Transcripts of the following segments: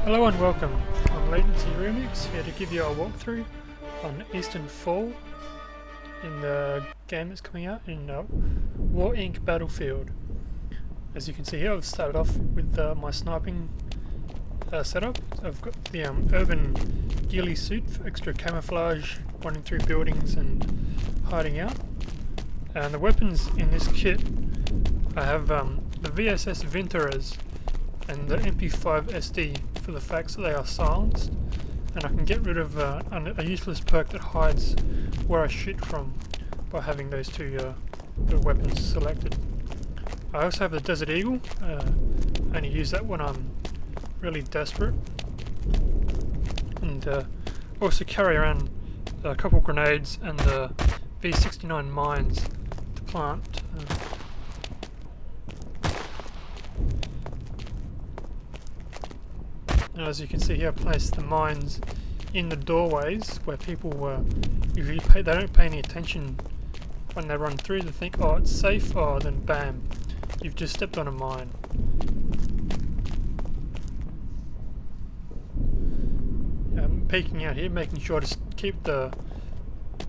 Hello and welcome. I'm Latency Remix here to give you a walkthrough on Eastern Fall in the game that's coming out in War Inc. Battlefield. As you can see here, I've started off with my sniping setup. I've got the urban ghillie suit for extra camouflage, running through buildings and hiding out. And the weapons in this kit, I have the VSS Vinteres and the MP5 SD for the fact that they are silenced, and I can get rid of a useless perk that hides where I shoot from by having those two weapons selected. I also have the Desert Eagle. I only use that when I'm really desperate, and also carry around a couple grenades and the V69 mines to plant. As you can see here, I place the mines in the doorways where people usually they don't pay any attention when they run through. They think, oh, it's safe, oh, then bam, you've just stepped on a mine. I'm peeking out here, making sure to keep the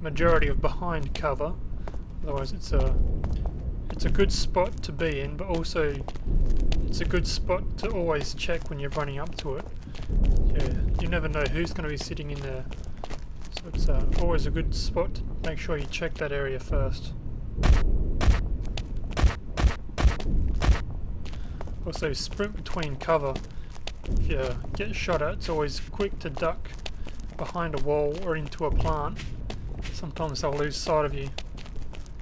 majority of behind cover, otherwise it's a good spot to be in, but also it's a good spot to always check when you're running up to it. Yeah, you never know who's going to be sitting in there, so it's always a good spot to make sure you check that area first. Also, sprint between cover. If you get shot at, it's always quick to duck behind a wall or into a plant. Sometimes they'll lose sight of you,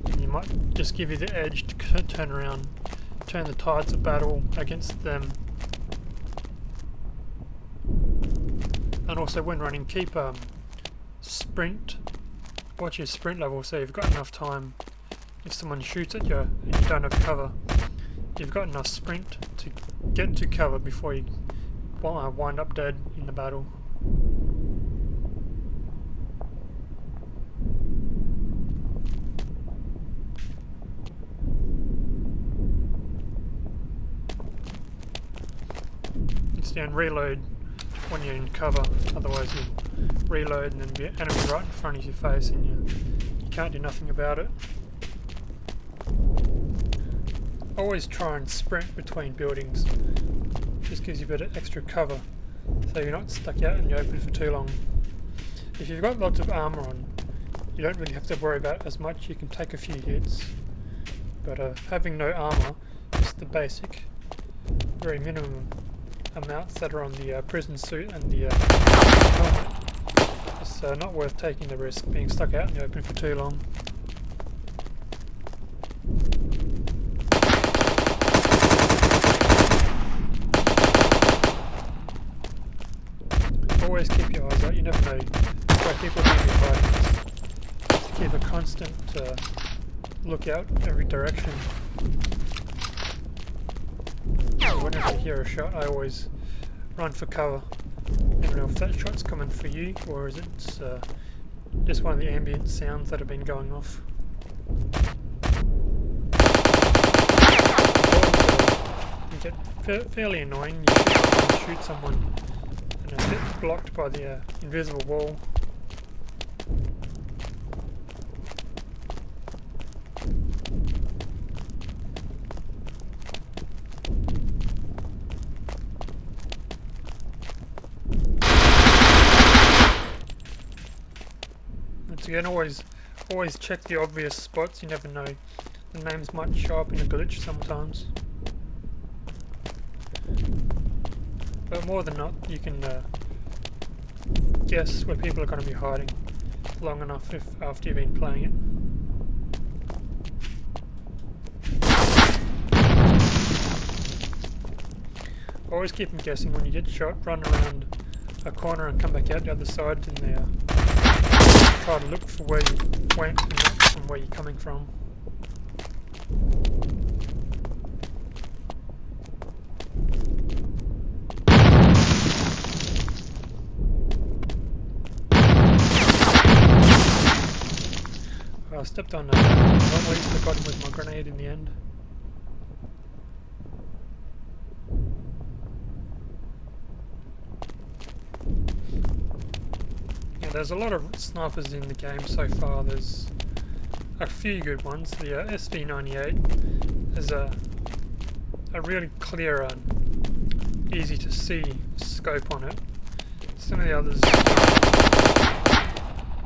and you might just give you the edge to turn around, turn the tides of battle against them. And also when running, keep sprint, watch your sprint level so you've got enough time. If someone shoots at you and you don't have cover, you've got enough sprint to get to cover before you wind up dead in the battle. And reload when you're in cover, otherwise you reload and then the enemy right in front of your face and you can't do nothing about it. Always try and sprint between buildings, just gives you a bit of extra cover so you're not stuck out in the open for too long. If you've got lots of armour on, you don't really have to worry about it as much. You can take a few hits, but having no armour, just the basic, very minimum amounts that are on the prison suit and the helmet, it's not worth taking the risk being stuck out in the open for too long. Always keep your eyes out, you never know where people may be hiding. Just keep a constant lookout every direction. Whenever I hear a shot, I always run for cover. Never know if that shot's coming for you or is it just one of the ambient sounds that have been going off. It can get fairly annoying. You shoot someone and it gets blocked by the invisible wall. Again, always check the obvious spots. You never know, the names might show up in a glitch sometimes. But more than not, you can guess where people are going to be hiding long enough after you've been playing it. Always keep them guessing. When you get shot, run around a corner and come back out the other side, and try to look for where you went and not from where you're coming from. I stepped on at least I got him with my grenade in the end. there's a lot of snipers in the game so far. There's a few good ones. The SV98 is a really clear and easy to see scope on it. Some of the others,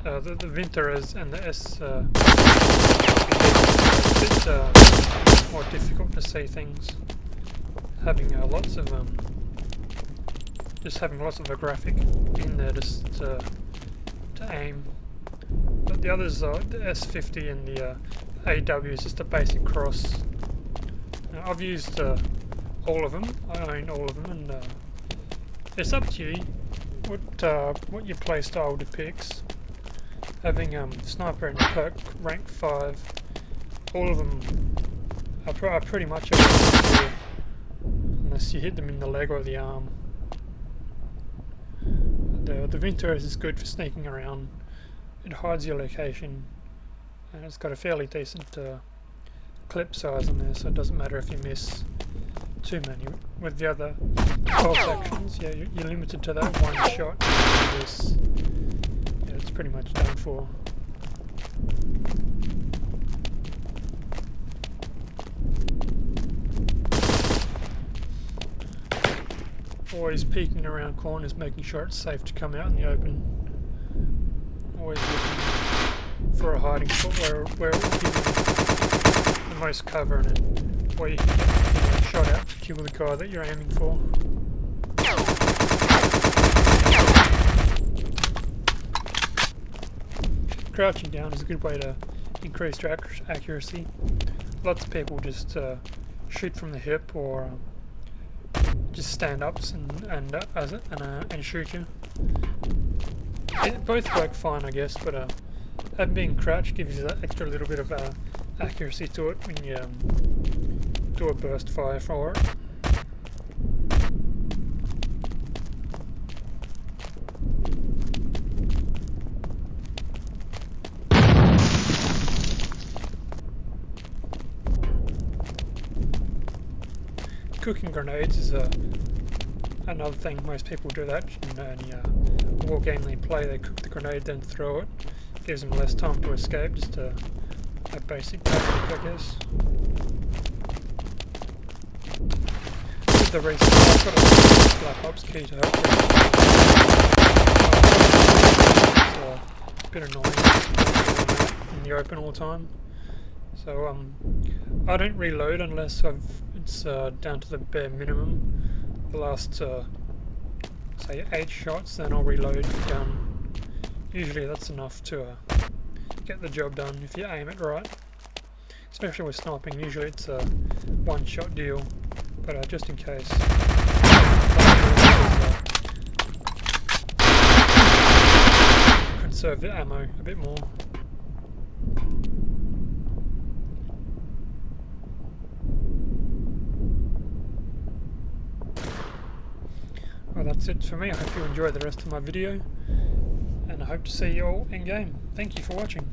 the Vinteras and the S, a bit more difficult to see things. Having lots of just having lots of a graphic in there just to aim. But the others, the S50 and the AW is just a basic cross. I've used all of them. I own all of them, and it's up to you what your play style depicts. Having sniper and perk rank 5, all of them are pretty much a unless you hit them in the leg or the arm. The Vinteras is good for sneaking around. It hides your location, and it's got a fairly decent clip size on there, so it doesn't matter if you miss too many. With the other bolt actions, yeah, you're limited to that one shot. Yeah, it's pretty much done for. Always peeking around corners, making sure it's safe to come out in the open. Always looking for a hiding spot where it will give you the most cover in it, where you can get shot out to kill the guy that you're aiming for. Crouching down is a good way to increase your accuracy. Lots of people just shoot from the hip or just stand ups and shoot you. Both work fine, I guess, but having being crouched gives you that extra little bit of accuracy to it when you do a burst fire for it. Cooking grenades is another thing. Most people do that in any war game they play. They cook the grenade, then throw it. Gives them less time to escape. Just a basic tactic, I guess. With the reset, I've got a Black Ops key to help with. It's a bit annoying in the open all the time. So I don't reload unless it's down to the bare minimum. The last say 8 shots, then I'll reload down. Usually that's enough to get the job done if you aim it right. Especially with sniping, usually it's a one-shot deal, but just in case. Conserve the ammo a bit more. Well, that's it for me. I hope you enjoyed the rest of my video, and I hope to see you all in game. Thank you for watching.